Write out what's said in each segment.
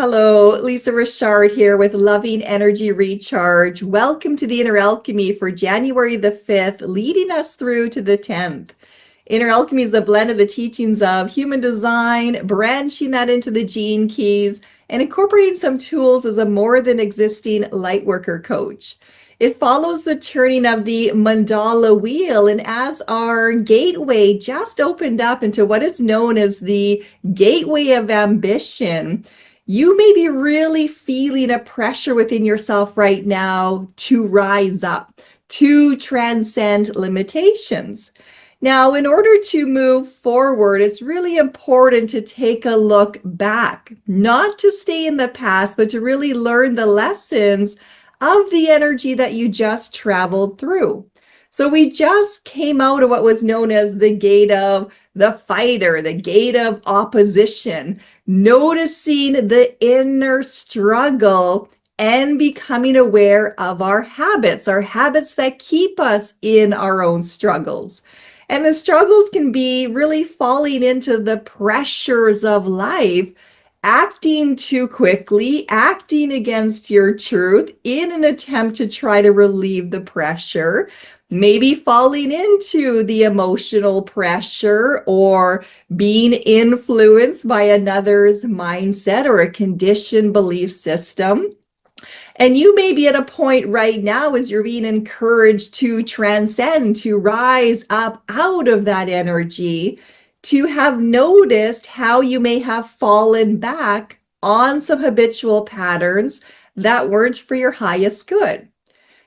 Hello, Lisa Richard here with Loving Energy Recharge. Welcome to the Inner Alchemy for January the 5th, leading us through to the 10th. Inner Alchemy is a blend of the teachings of human design, branching that into the gene keys, and incorporating some tools as a more than existing Lightworker coach. It follows the turning of the mandala wheel, and as our gateway just opened up into what is known as the gateway of ambition, you may be really feeling a pressure within yourself right now to rise up, to transcend limitations. Now, in order to move forward, it's really important to take a look back, not to stay in the past, but to really learn the lessons of the energy that you just traveled through. So we just came out of what was known as the gate of the fighter, the gate of opposition, noticing the inner struggle and becoming aware of our habits that keep us in our own struggles. And the struggles can be really falling into the pressures of life, acting too quickly, acting against your truth in an attempt to try to relieve the pressure, maybe falling into the emotional pressure or being influenced by another's mindset or a conditioned belief system. And you may be at a point right now as you're being encouraged to transcend, to rise up out of that energy, to have noticed how you may have fallen back on some habitual patterns that weren't for your highest good.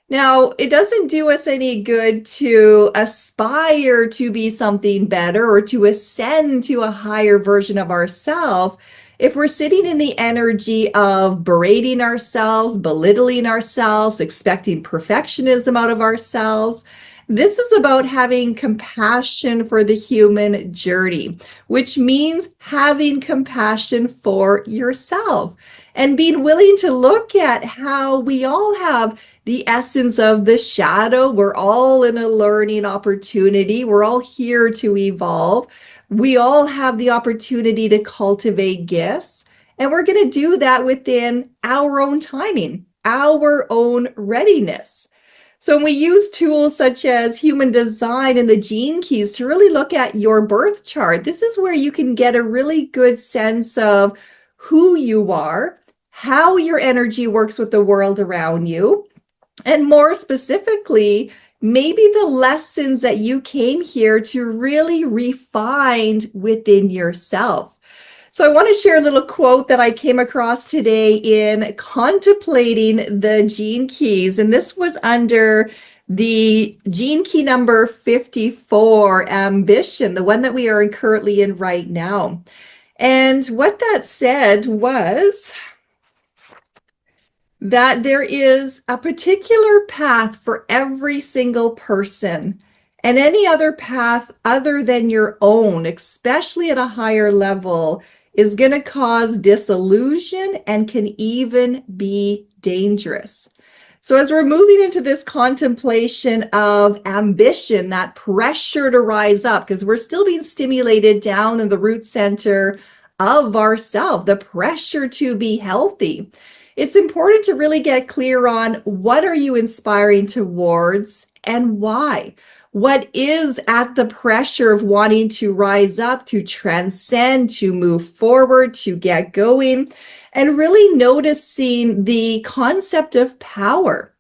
Now, it doesn't do us any good to aspire to be something better or to ascend to a higher version of ourselves if we're sitting in the energy of berating ourselves, belittling ourselves, expecting perfectionism out of ourselves. This is about having compassion for the human journey, which means having compassion for yourself and being willing to look at how we all have the essence of the shadow. We're all in a learning opportunity. We're all here to evolve. We all have the opportunity to cultivate gifts, and we're going to do that within our own timing, our own readiness. So when we use tools such as human design and the gene keys to really look at your birth chart, this is where you can get a really good sense of who you are, how your energy works with the world around you, and more specifically, maybe the lessons that you came here to really refine within yourself. So I want to share a little quote that I came across today in contemplating the gene keys. And this was under the gene key number 54, ambition, the one that we are currently in right now. And what that said was that there is a particular path for every single person, and any other path other than your own, especially at a higher level, is going to cause disillusion and can even be dangerous. So as we're moving into this contemplation of ambition, that pressure to rise up, because we're still being stimulated down in the root center of ourself, the pressure to be healthy, it's important to really get clear on what are you inspiring towards and why. What is at the pressure of wanting to rise up, to transcend, to move forward, to get going, and really noticing the concept of power.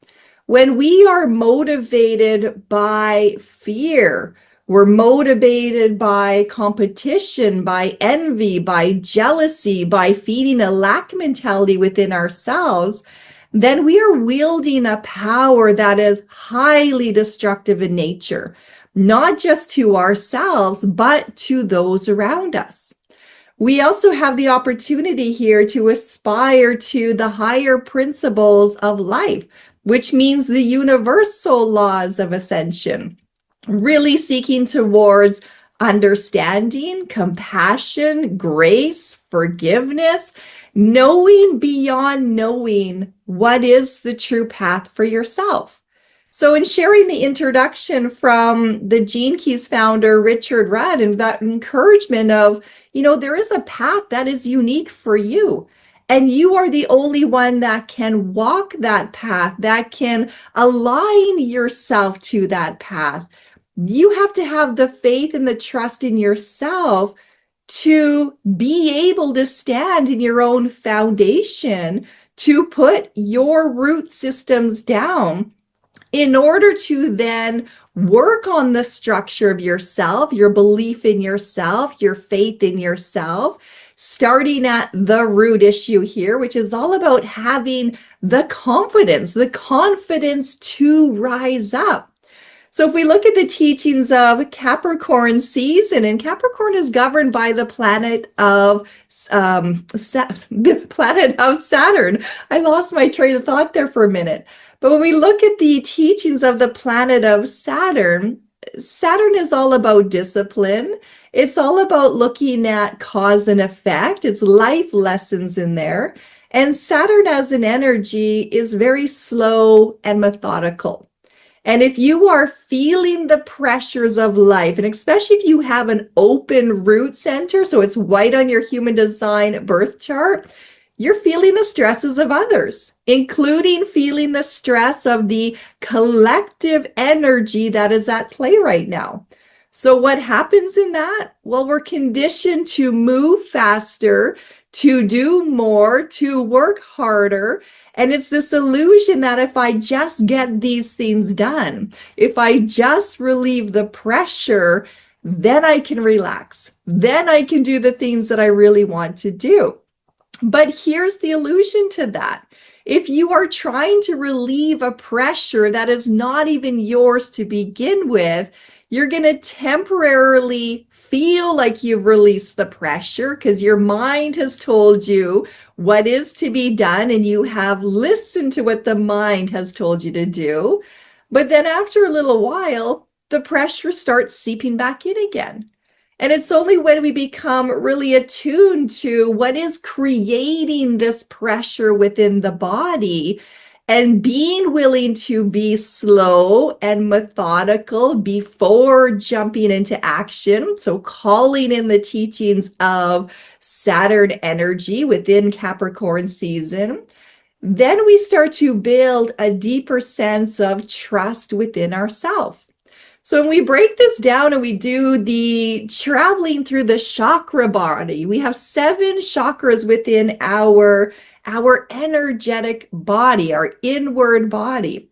When we are motivated by fear, we're motivated by competition, by envy, by jealousy, by feeding a lack mentality within ourselves, then we are wielding a power that is highly destructive in nature, not just to ourselves, but to those around us. We also have the opportunity here to aspire to the higher principles of life, which means the universal laws of ascension, really seeking towards understanding, compassion, grace, forgiveness, knowing beyond knowing what is the true path for yourself. So in sharing the introduction from the Gene Keys founder, Richard Rudd, and that encouragement of, there is a path that is unique for you. And you are the only one that can walk that path, that can align yourself to that path. You have to have the faith and the trust in yourself to be able to stand in your own foundation, to put your root systems down in order to then work on the structure of yourself, your belief in yourself, your faith in yourself, starting at the root issue here, which is all about having the confidence to rise up. So if we look at the teachings of Capricorn season, and Capricorn is governed by the planet of the planet of Saturn. I lost my train of thought there for a minute. But when we look at the teachings of the planet of Saturn, Saturn is all about discipline. It's all about looking at cause and effect. It's life lessons in there. And Saturn as an energy is very slow and methodical. And if you are feeling the pressures of life, and especially if you have an open root center, so it's white on your human design birth chart, you're feeling the stresses of others, including feeling the stress of the collective energy that is at play right now. So what happens in that? Well, we're conditioned to move faster, to do more, to work harder. And it's this illusion that if I just get these things done, if I just relieve the pressure, then I can relax. Then I can do the things that I really want to do. But here's the illusion to that. If you are trying to relieve a pressure that is not even yours to begin with, you're going to temporarily feel like you've released the pressure because your mind has told you what is to be done and you have listened to what the mind has told you to do. But then after a little while, the pressure starts seeping back in again. And it's only when we become really attuned to what is creating this pressure within the body and being willing to be slow and methodical before jumping into action. So calling in the teachings of Saturn energy within Capricorn season, then we start to build a deeper sense of trust within ourselves. So when we break this down and we do the traveling through the chakra body, we have 7 chakras within our energetic body, our inward body.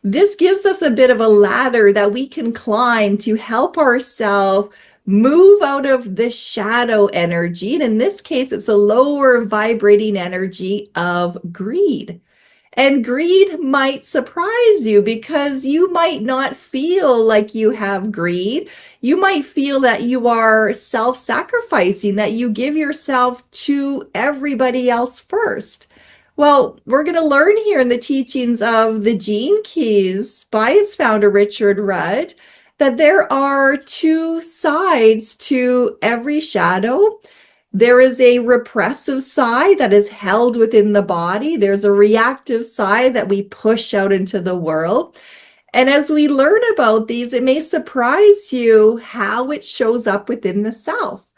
This gives us a bit of a ladder that we can climb to help ourselves move out of the shadow energy. And in this case, it's a lower vibrating energy of greed. And greed might surprise you because you might not feel like you have greed. You might feel that you are self-sacrificing, that you give yourself to everybody else first. Well, we're going to learn here in the teachings of the Gene Keys by its founder, Richard Rudd, that there are 2 sides to every shadow. There is a repressive side that is held within the body. There's a reactive side that we push out into the world. And as we learn about these, it may surprise you how it shows up within the self.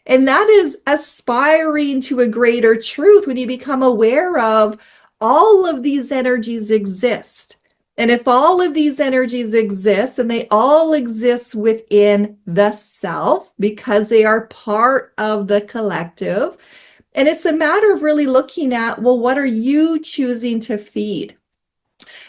And that is aspiring to a greater truth when you become aware of all of these energies exist. And if all of these energies exist, and they all exist within the self because they are part of the collective, and it's a matter of really looking at, well, what are you choosing to feed?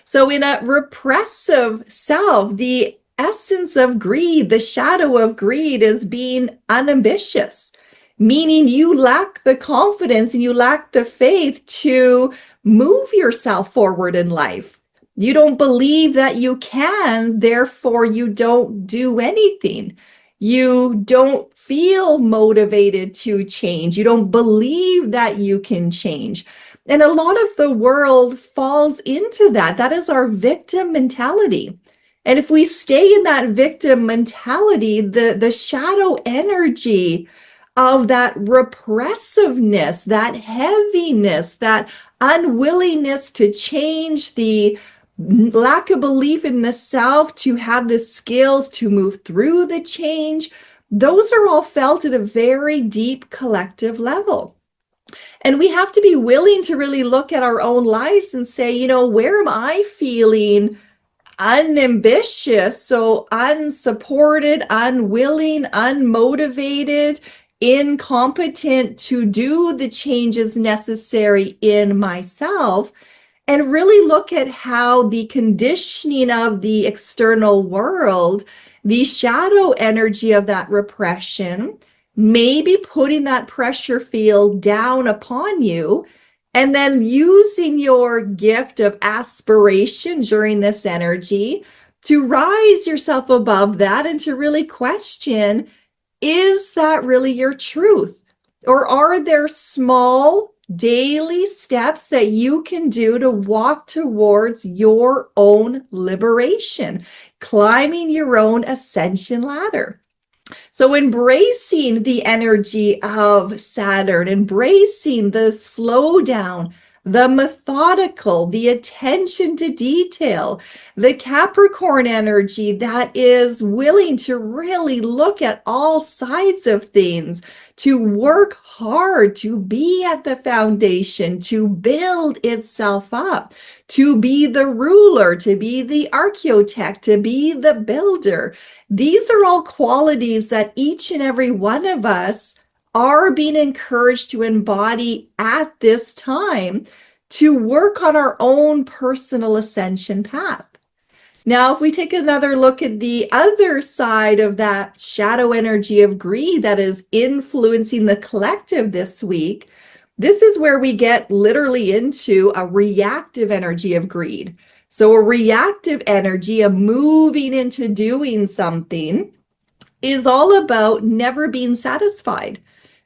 So in a repressive self, the essence of greed, the shadow of greed is being unambitious, meaning you lack the confidence and you lack the faith to move yourself forward in life. You don't believe that you can, therefore you don't do anything. You don't feel motivated to change. You don't believe that you can change. And a lot of the world falls into that. That is our victim mentality. And if we stay in that victim mentality, the shadow energy of that repressiveness, that heaviness, that unwillingness to change, the lack of belief in the self, to have the skills to move through the change, those are all felt at a very deep collective level. And we have to be willing to really look at our own lives and say, where am I feeling unambitious, so unsupported, unwilling, unmotivated, incompetent to do the changes necessary in myself? And really look at how the conditioning of the external world, the shadow energy of that repression, maybe putting that pressure field down upon you, and then using your gift of aspiration during this energy to rise yourself above that and to really question, is that really your truth? Or are there small daily steps that you can do to walk towards your own liberation, climbing your own ascension ladder? So embracing the energy of Saturn, embracing the slowdown, the methodical, the attention to detail, the Capricorn energy that is willing to really look at all sides of things, to work hard, to be at the foundation, to build itself up, to be the ruler, to be the architect, to be the builder. These are all qualities that each and every one of us are being encouraged to embody at this time to work on our own personal ascension path. Now, if we take another look at the other side of that shadow energy of greed that is influencing the collective this week, this is where we get literally into a reactive energy of greed. So a reactive energy of moving into doing something is all about never being satisfied.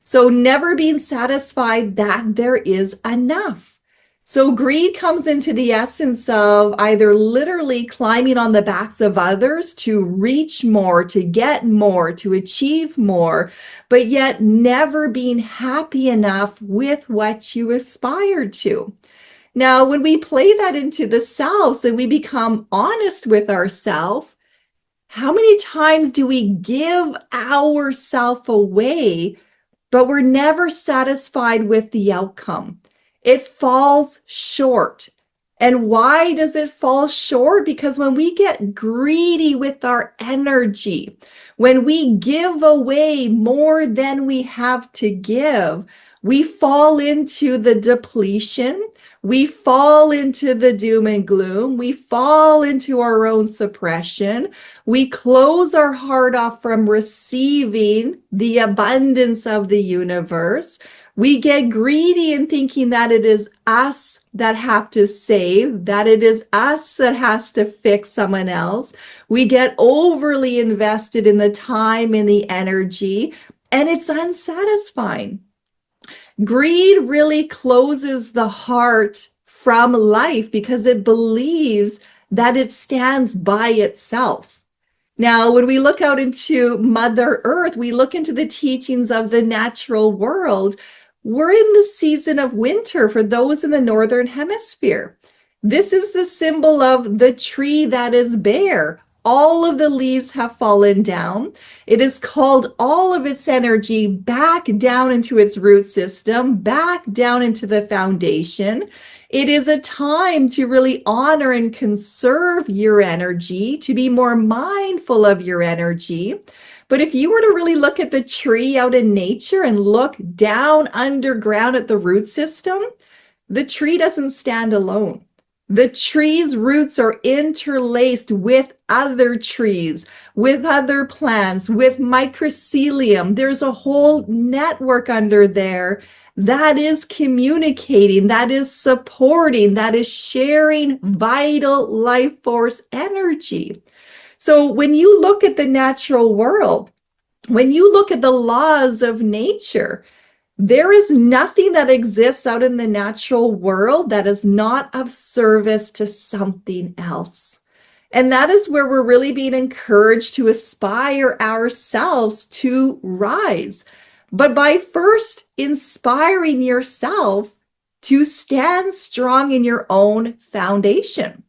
So never being satisfied that there is enough. So greed comes into the essence of either literally climbing on the backs of others to reach more, to get more, to achieve more, but yet never being happy enough with what you aspire to. Now, when we play that into the selves and we become honest with ourselves, how many times do we give ourselves away, but we're never satisfied with the outcome? It falls short. And why does it fall short? Because when we get greedy with our energy, when we give away more than we have to give, we fall into the depletion. We fall into the doom and gloom. We fall into our own suppression. We close our heart off from receiving the abundance of the universe. We get greedy in thinking that it is us that have to save, that it is us that has to fix someone else. We get overly invested in the time and the energy, and it's unsatisfying. Greed really closes the heart from life because it believes that it stands by itself. Now, when we look out into Mother Earth, we look into the teachings of the natural world. We're in the season of winter for those in the Northern Hemisphere. This is the symbol of the tree that is bare. All of the leaves have fallen down. It has called all of its energy back down into its root system, back down into the foundation. It is a time to really honor and conserve your energy, to be more mindful of your energy. But if you were to really look at the tree out in nature and look down underground at the root system, the tree doesn't stand alone. The tree's roots are interlaced with other trees, with other plants, with mycelium. There's a whole network under there that is communicating, that is supporting, that is sharing vital life force energy. So when you look at the natural world, when you look at the laws of nature, there is nothing that exists out in the natural world that is not of service to something else. And that is where we're really being encouraged to aspire ourselves to rise. But by first inspiring yourself to stand strong in your own foundation.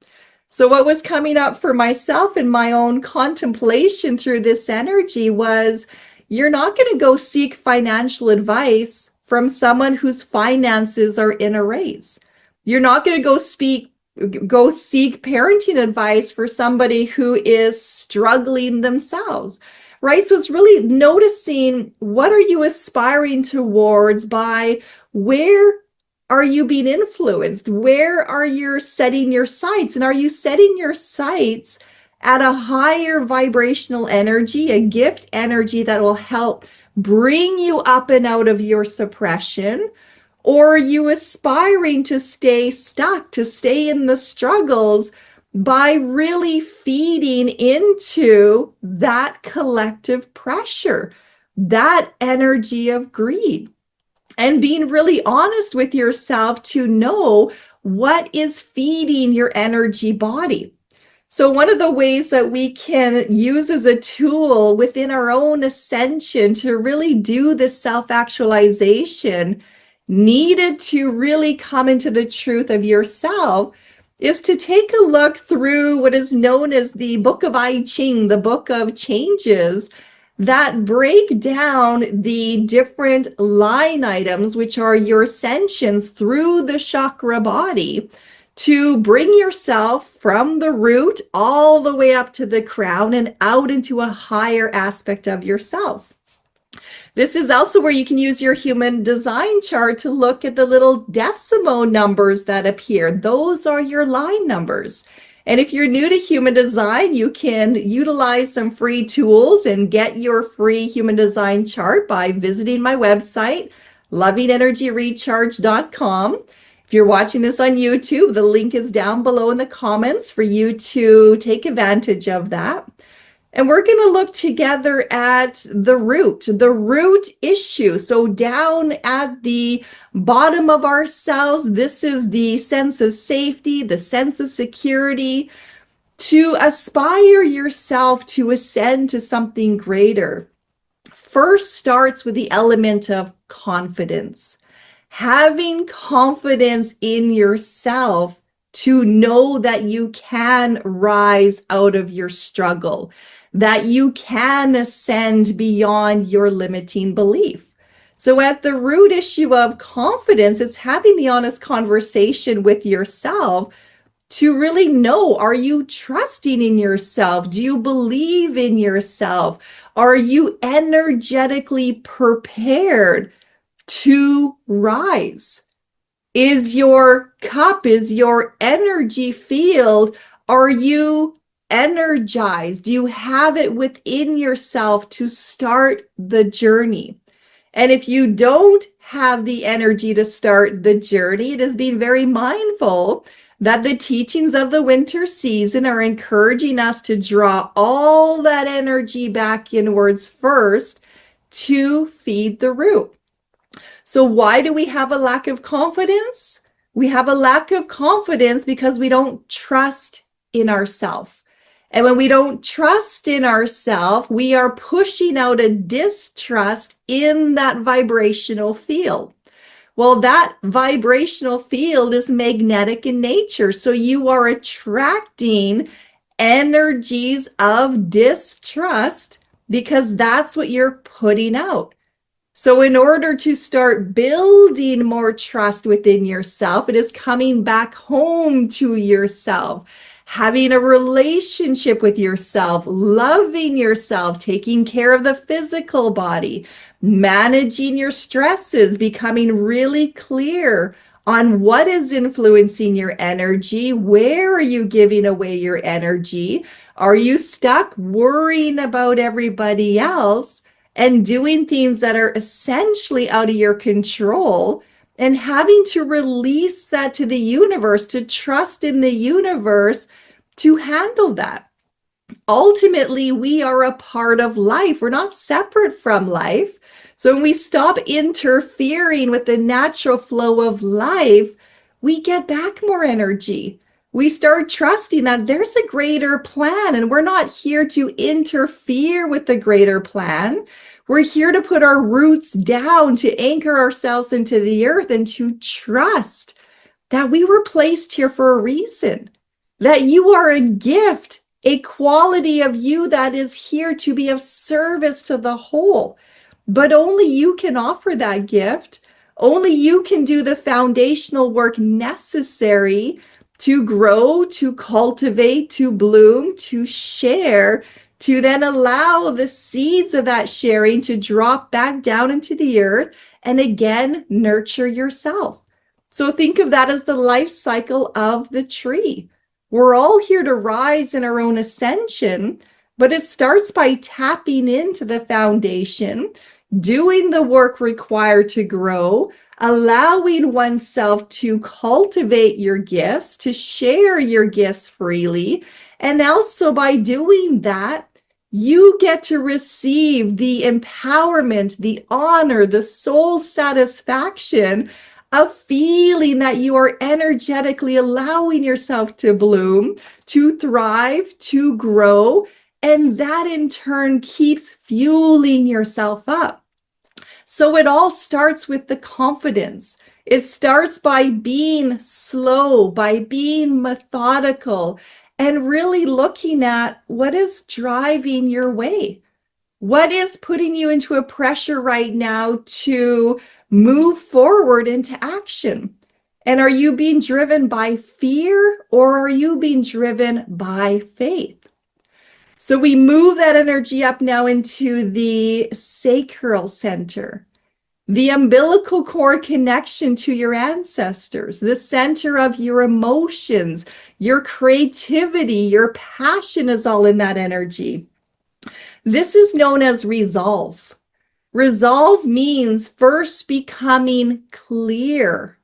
So what was coming up for myself in my own contemplation through this energy was, you're not going to go seek financial advice from someone whose finances are in a raise. You're not going to go seek parenting advice for somebody who is struggling themselves, right? So it's really noticing, what are you aspiring towards? By where are you being influenced? Where are you setting your sights? And are you setting your sights at a higher vibrational energy, a gift energy that will help bring you up and out of your suppression? Or are you aspiring to stay stuck, to stay in the struggles by really feeding into that collective pressure, that energy of greed? And being really honest with yourself to know what is feeding your energy body. So one of the ways that we can use as a tool within our own ascension to really do this self-actualization needed to really come into the truth of yourself is to take a look through what is known as the Book of I Ching, the Book of Changes, that break down the different line items, which are your ascensions through the chakra body, to bring yourself from the root all the way up to the crown and out into a higher aspect of yourself. This is also where you can use your human design chart to look at the little decimal numbers that appear. Those are your line numbers. And if you're new to human design, you can utilize some free tools and get your free human design chart by visiting my website, lovingenergyrecharge.com. If you're watching this on YouTube, the link is down below in the comments for you to take advantage of that. And we're going to look together at the root issue. So down at the bottom of ourselves, this is the sense of safety, the sense of security, to aspire yourself to ascend to something greater. First starts with the element of confidence. Having confidence in yourself to know that you can rise out of your struggle, that you can ascend beyond your limiting belief. So at the root issue of confidence, it's having the honest conversation with yourself to really know, are you trusting in yourself? Do you believe in yourself? Are you energetically prepared to rise? Is your cup, is your energy field, are you energized? Do you have it within yourself to start the journey? And if you don't have the energy to start the journey, it is being very mindful that the teachings of the winter season are encouraging us to draw all that energy back inwards first to feed the root. So why do we have a lack of confidence? We have a lack of confidence because we don't trust in ourselves. And when we don't trust in ourselves, we are pushing out a distrust in that vibrational field. Well, that vibrational field is magnetic in nature. So you are attracting energies of distrust because that's what you're putting out. So in order to start building more trust within yourself, it is coming back home to yourself, having a relationship with yourself, loving yourself, taking care of the physical body, managing your stresses, becoming really clear on what is influencing your energy. Where are you giving away your energy? Are you stuck worrying about everybody else and doing things that are essentially out of your control, and having to release that to the universe, to trust in the universe to handle that? Ultimately, we are a part of life. We're not separate from life. So when we stop interfering with the natural flow of life, we get back more energy. We start trusting that there's a greater plan, and we're not here to interfere with the greater plan. We're here to put our roots down, to anchor ourselves into the earth, and to trust that we were placed here for a reason, that you are a gift, a quality of you that is here to be of service to the whole. But only you can offer that gift. Only you can do the foundational work necessary to grow, to cultivate, to bloom, to share, to then allow the seeds of that sharing to drop back down into the earth and again nurture yourself. So think of that as the life cycle of the tree. We're all here to rise in our own ascension, but it starts by tapping into the foundation, doing the work required to grow, allowing oneself to cultivate your gifts, to share your gifts freely. And also by doing that, you get to receive the empowerment, the honor, the soul satisfaction of feeling that you are energetically allowing yourself to bloom, to thrive, to grow. And that in turn keeps fueling yourself up. So it all starts with the confidence. It starts by being slow, by being methodical, and really looking at what is driving your way. What is putting you into a pressure right now to move forward into action? And are you being driven by fear or are you being driven by faith? So we move that energy up now into the sacral center, the umbilical cord connection to your ancestors, the center of your emotions, your creativity, your passion is all in that energy. This is known as resolve. Resolve means first becoming clear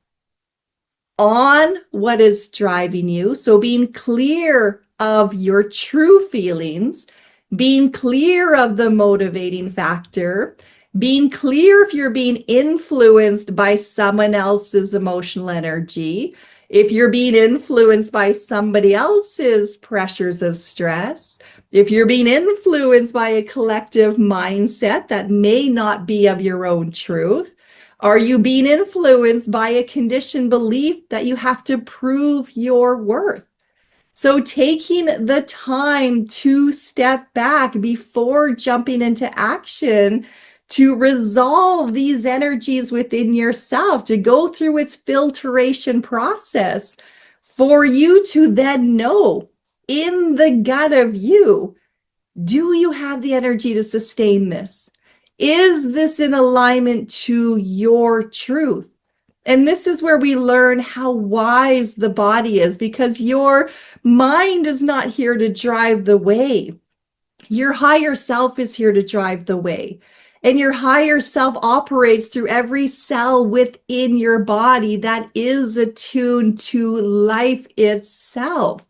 on what is driving you. So being clear of your true feelings, being clear of the motivating factor, being clear if you're being influenced by someone else's emotional energy, if you're being influenced by somebody else's pressures of stress, if you're being influenced by a collective mindset that may not be of your own truth. Are you being influenced by a conditioned belief that you have to prove your worth? So taking the time to step back before jumping into action to resolve these energies within yourself, to go through its filtration process for you to then know in the gut of you, do you have the energy to sustain this? Is this in alignment to your truth? And this is where we learn how wise the body is, because your mind is not here to drive the way. Your higher self is here to drive the way. And your higher self operates through every cell within your body that is attuned to life itself.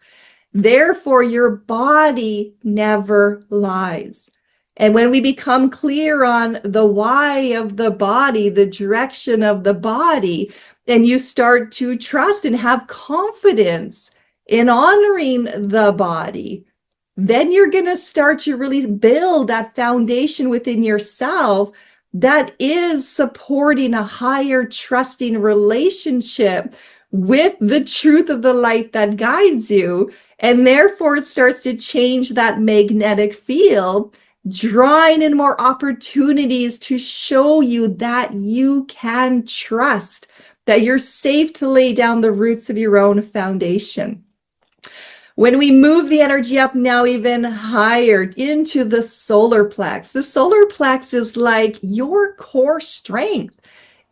Therefore, your body never lies. And when we become clear on the why of the body, the direction of the body, and you start to trust and have confidence in honoring the body, then you're going to start to really build that foundation within yourself that is supporting a higher trusting relationship with the truth of the light that guides you. And therefore, it starts to change that magnetic field, drawing in more opportunities to show you that you can trust, that you're safe to lay down the roots of your own foundation. When we move the energy up now even higher into the solar plex, the solar plex is like your core strength.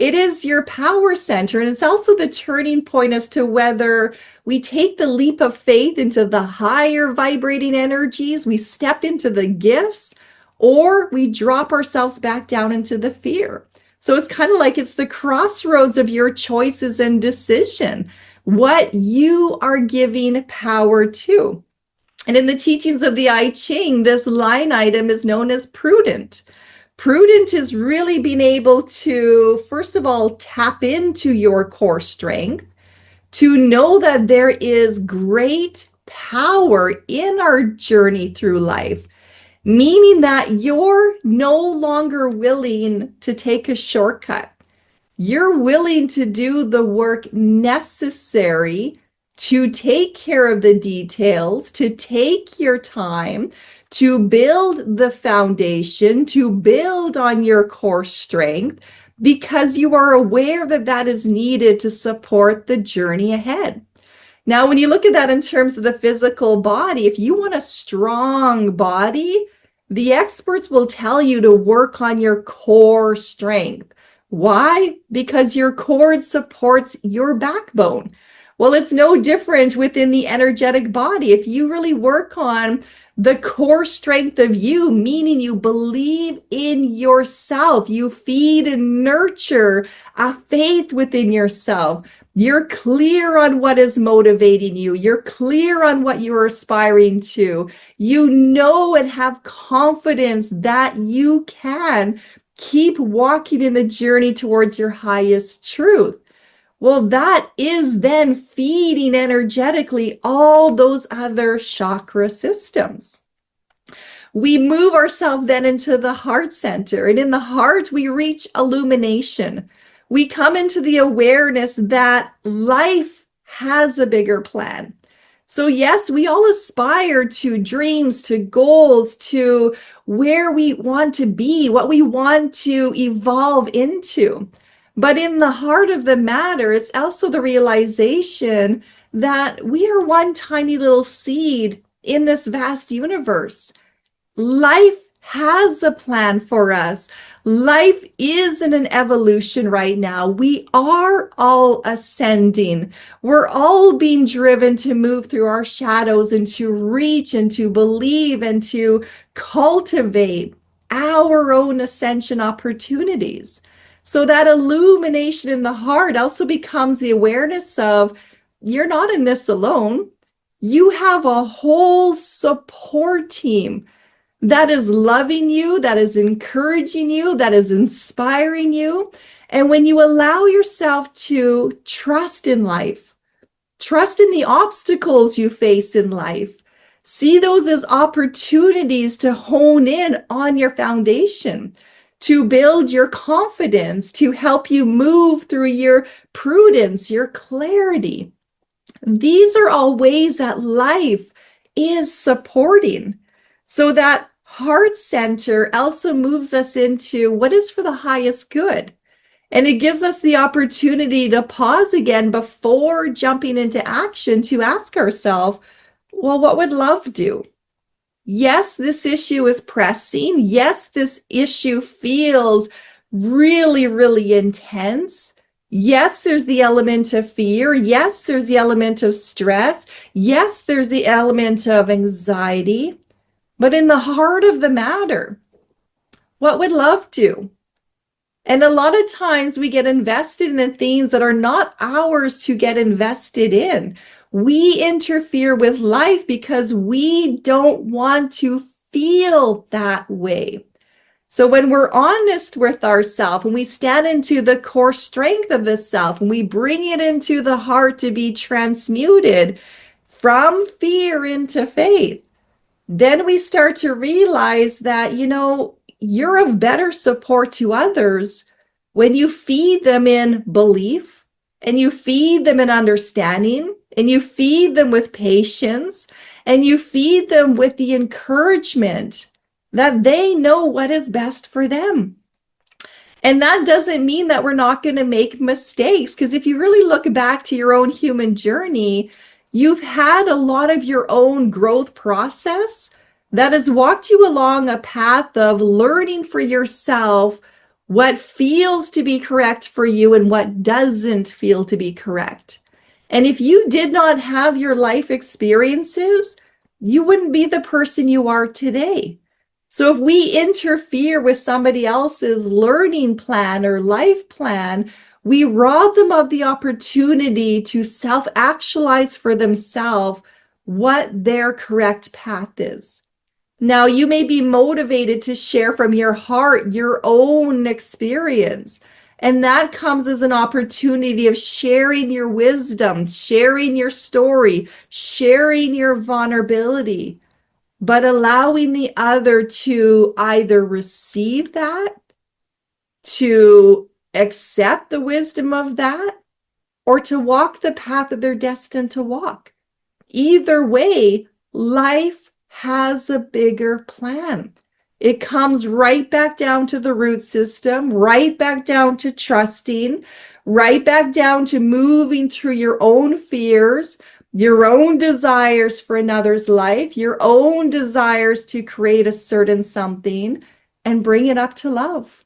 It is your power center, and it's also the turning point as to whether we take the leap of faith into the higher vibrating energies, we step into the gifts, or we drop ourselves back down into the fear. So it's kind of like it's the crossroads of your choices and decision, what you are giving power to. And in the teachings of the I Ching, this line item is known as prudent. Prudent is really being able to, first of all, tap into your core strength, to know that there is great power in our journey through life, meaning that you're no longer willing to take a shortcut. You're willing to do the work necessary to take care of the details, to take your time, to build the foundation, to build on your core strength, because you are aware that that is needed to support the journey ahead. Now, when you look at that in terms of the physical body, if you want a strong body, the experts will tell you to work on your core strength. Why? Because your core supports your backbone. Well, it's no different within the energetic body. If you really work on the core strength of you, meaning you believe in yourself, you feed and nurture a faith within yourself. You're clear on what is motivating you. You're clear on what you're aspiring to. You know and have confidence that you can keep walking in the journey towards your highest truth. Well, that is then feeding energetically all those other chakra systems. We move ourselves then into the heart center, and in the heart, we reach illumination. We come into the awareness that life has a bigger plan. So yes, we all aspire to dreams, to goals, to where we want to be, what we want to evolve into. But in the heart of the matter, it's also the realization that we are one tiny little seed in this vast universe. Life has a plan for us. Life is in an evolution right now. We are all ascending. We're all being driven to move through our shadows and to reach and to believe and to cultivate our own ascension opportunities. So that illumination in the heart also becomes the awareness of you're not in this alone. You have a whole support team that is loving you, that is encouraging you, that is inspiring you. And when you allow yourself to trust in life, trust in the obstacles you face in life, see those as opportunities to hone in on your foundation, to build your confidence, to help you move through your prudence, your clarity. These are all ways that life is supporting. So that heart center also moves us into what is for the highest good. And it gives us the opportunity to pause again before jumping into action to ask ourselves, well, what would love do? Yes, this issue is pressing. Yes, this issue feels really, really intense. Yes, there's the element of fear. Yes, there's the element of stress. Yes, there's the element of anxiety. But in the heart of the matter, what would love do? And a lot of times we get invested in the things that are not ours to get invested in. We interfere with life because we don't want to feel that way. So when we're honest with ourselves, when we stand into the core strength of the self, and we bring it into the heart to be transmuted from fear into faith, then we start to realize that, you're of better support to others when you feed them in belief and you feed them in understanding and you feed them with patience and you feed them with the encouragement that they know what is best for them. And that doesn't mean that we're not going to make mistakes, because if you really look back to your own human journey, you've had a lot of your own growth process that has walked you along a path of learning for yourself what feels to be correct for you and what doesn't feel to be correct. And if you did not have your life experiences, you wouldn't be the person you are today. So if we interfere with somebody else's learning plan or life plan, we rob them of the opportunity to self-actualize for themselves what their correct path is. Now, you may be motivated to share from your heart your own experience. And that comes as an opportunity of sharing your wisdom, sharing your story, sharing your vulnerability, but allowing the other to either receive that, to accept the wisdom of that, or to walk the path that they're destined to walk. Either way, life has a bigger plan. It comes right back down to the root system, right back down to trusting, right back down to moving through your own fears, your own desires for another's life, your own desires to create a certain something, and bring it up to love.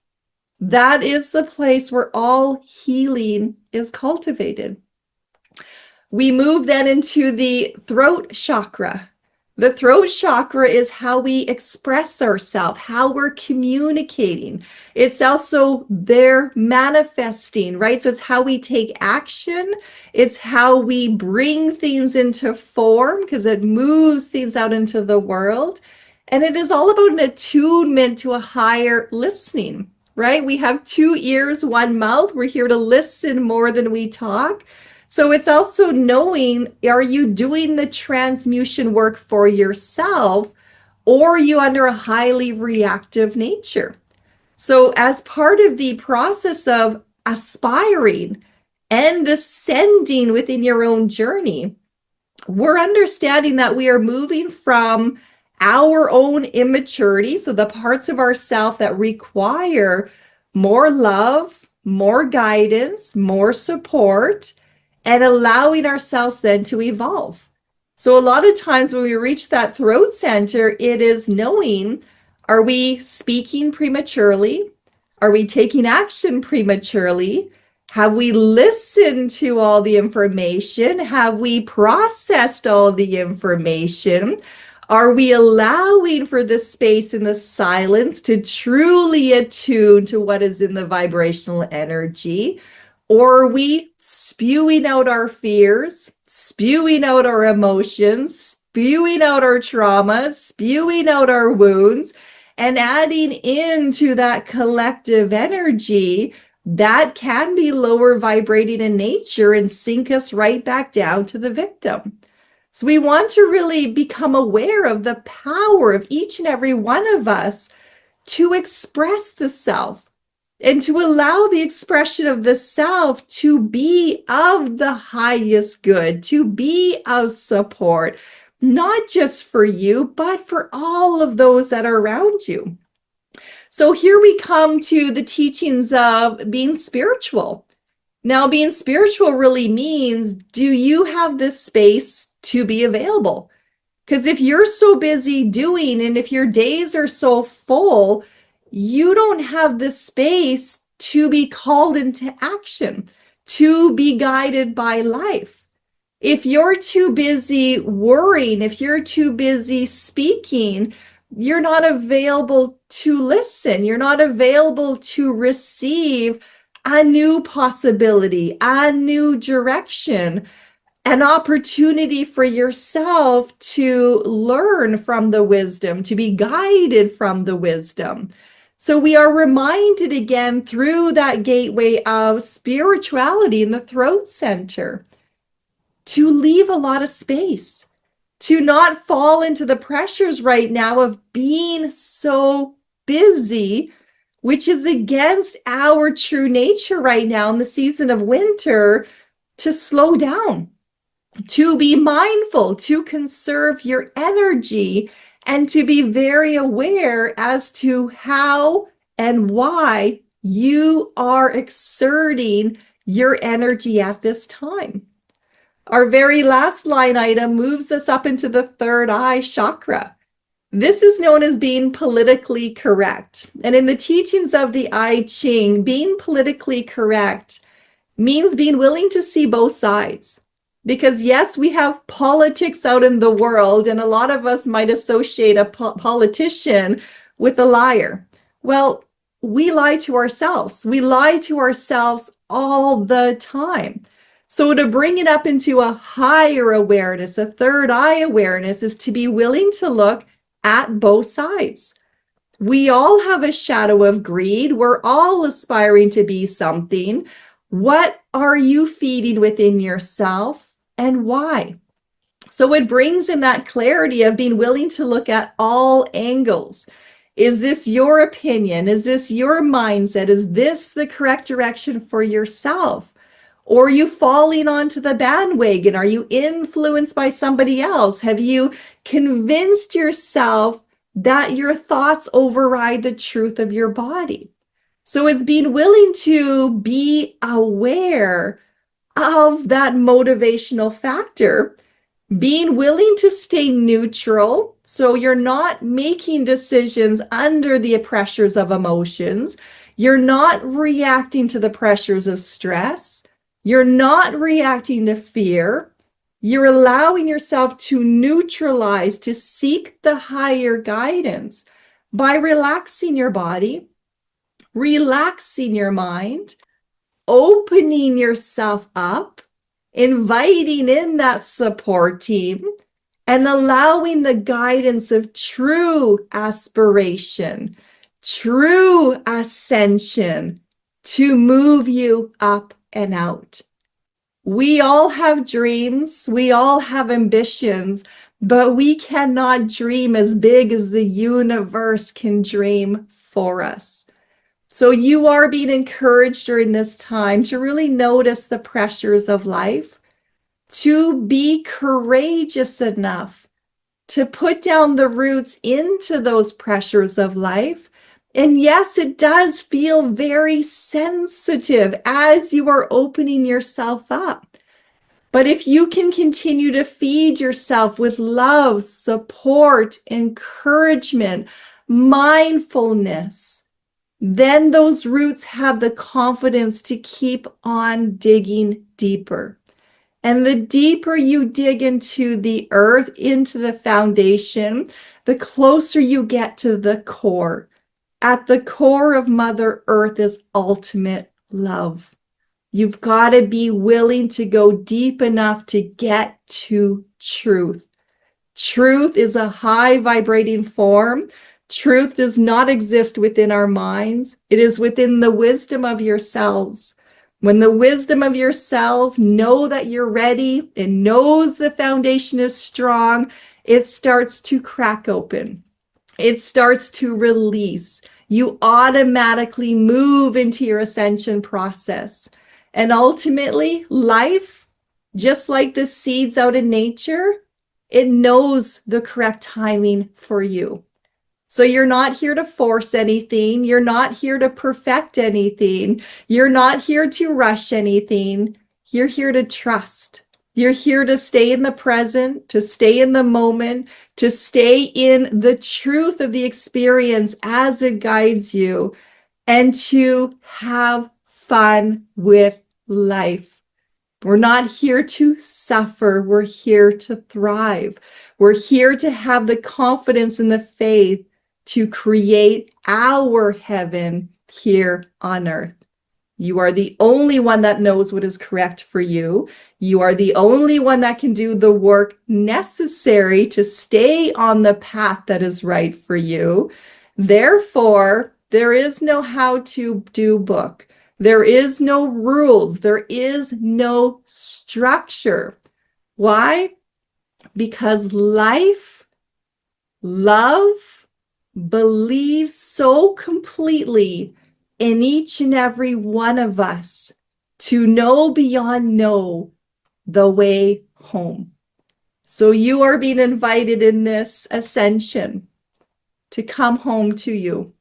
That is the place where all healing is cultivated. We move then into the throat chakra. The throat chakra is how we express ourselves, how we're communicating. It's also there manifesting, right? So it's how we take action. It's how we bring things into form because it moves things out into the world. And it is all about an attunement to a higher listening, right? We have 2 ears, 1 mouth. We're here to listen more than we talk. So it's also knowing, are you doing the transmutation work for yourself, or are you under a highly reactive nature? So as part of the process of aspiring and ascending within your own journey, we're understanding that we are moving from our own immaturity, so the parts of ourself that require more love, more guidance, more support, and allowing ourselves then to evolve. So a lot of times when we reach that throat center, it is knowing, are we speaking prematurely? Are we taking action prematurely? Have we listened to all the information? Have we processed all the information? Are we allowing for the space and the silence to truly attune to what is in the vibrational energy? Or are we spewing out our fears, spewing out our emotions, spewing out our traumas, spewing out our wounds, and adding into that collective energy that can be lower vibrating in nature and sink us right back down to the victim? So we want to really become aware of the power of each and every one of us to express the self and to allow the expression of the self to be of the highest good, to be of support, not just for you, but for all of those that are around you. So here we come to the teachings of being spiritual. Now, being spiritual really means, do you have this space to be available? Because if you're so busy doing, and if your days are so full, you don't have the space to be called into action, to be guided by life. If you're too busy worrying, if you're too busy speaking, you're not available to listen. You're not available to receive a new possibility, a new direction, an opportunity for yourself to learn from the wisdom, to be guided from the wisdom. So we are reminded again through that gateway of spirituality in the throat center to leave a lot of space, to not fall into the pressures right now of being so busy, which is against our true nature right now in the season of winter, to slow down, to be mindful, to conserve your energy, and to be very aware as to how and why you are exerting your energy at this time. Our very last line item moves us up into the third eye chakra. This is known as being politically correct. And in the teachings of the I Ching, being politically correct means being willing to see both sides. Because yes, we have politics out in the world, and a lot of us might associate a politician with a liar. Well, we lie to ourselves. We lie to ourselves all the time. So to bring it up into a higher awareness, a third eye awareness, is to be willing to look at both sides. We all have a shadow of greed. We're all aspiring to be something. What are you feeding within yourself and why? So it brings in that clarity of being willing to look at all angles. Is this your opinion? Is this your mindset? Is this the correct direction for yourself? Or are you falling onto the bandwagon? Are you influenced by somebody else? Have you convinced yourself that your thoughts override the truth of your body. So it's being willing to be aware of that motivational factor, being willing to stay neutral. So you're not making decisions under the pressures of emotions. You're not reacting to the pressures of stress. You're not reacting to fear. You're allowing yourself to neutralize, to seek the higher guidance by relaxing your body, relaxing your mind, opening yourself up, inviting in that support team, and allowing the guidance of true aspiration, true ascension to move you up and out. We all have dreams, we all have ambitions, but we cannot dream as big as the universe can dream for us. So you are being encouraged during this time to really notice the pressures of life, to be courageous enough to put down the roots into those pressures of life. And yes, it does feel very sensitive as you are opening yourself up. But if you can continue to feed yourself with love, support, encouragement, mindfulness, then those roots have the confidence to keep on digging deeper. And the deeper you dig into the earth, into the foundation, the closer you get to the core. At the core of Mother Earth is ultimate love. You've got to be willing to go deep enough to get to truth. Truth is a high vibrating form. Truth does not exist within our minds. It is within the wisdom of your cells. When the wisdom of your cells know that you're ready, it knows the foundation is strong, it starts to crack open. It starts to release. You automatically move into your ascension process. And ultimately, life, just like the seeds out in nature, it knows the correct timing for you. So you're not here to force anything. You're not here to perfect anything. You're not here to rush anything. You're here to trust. You're here to stay in the present, to stay in the moment, to stay in the truth of the experience as it guides you, and to have fun with life. We're not here to suffer. We're here to thrive. We're here to have the confidence and the faith to create our heaven here on earth. You are the only one that knows what is correct for you. You are the only one that can do the work necessary to stay on the path that is right for you. Therefore, there is no how-to-do book. There is no rules. There is no structure. Why? Because life, love, believes so completely in each and every one of us to know beyond know the way home. So you are being invited in this ascension to come home to you,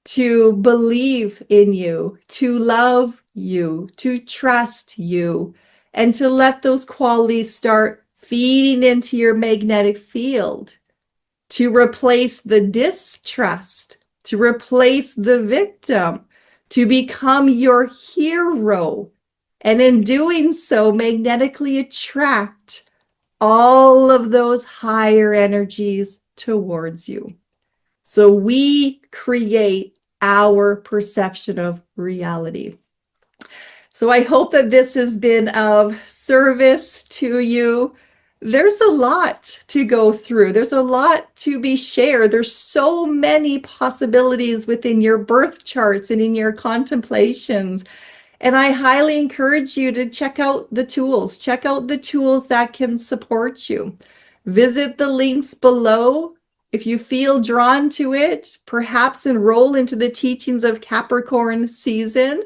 to believe in you, to love you, to trust you, and to let those qualities start feeding into your magnetic field, to replace the distrust, to replace the victim, to become your hero, and in doing so, magnetically attract all of those higher energies towards you. So we create our perception of reality. So I hope that this has been of service to you. There's a lot to go through. There's a lot to be shared. There's so many possibilities within your birth charts and in your contemplations. And I highly encourage you to check out the tools. Check out the tools that can support you. Visit the links below. If you feel drawn to it, perhaps enroll into the teachings of Capricorn season.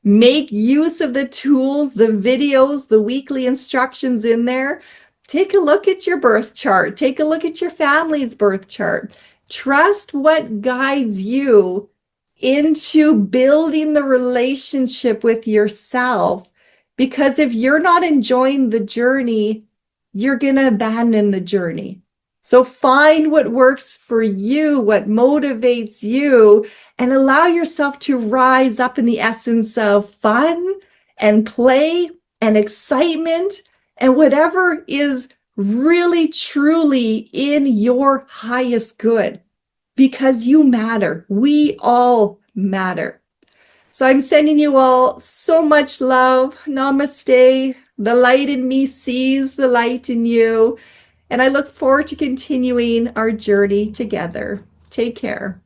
Make use of the tools, the videos, the weekly instructions in there. Take a look at your birth chart. Take a look at your family's birth chart. Trust what guides you into building the relationship with yourself. Because if you're not enjoying the journey, you're going to abandon the journey. So find what works for you, what motivates you, and allow yourself to rise up in the essence of fun and play and excitement and whatever is really truly in your highest good, because you matter. We all matter. So I'm sending you all so much love. Namaste. The light in me sees the light in you. And I look forward to continuing our journey together. Take care.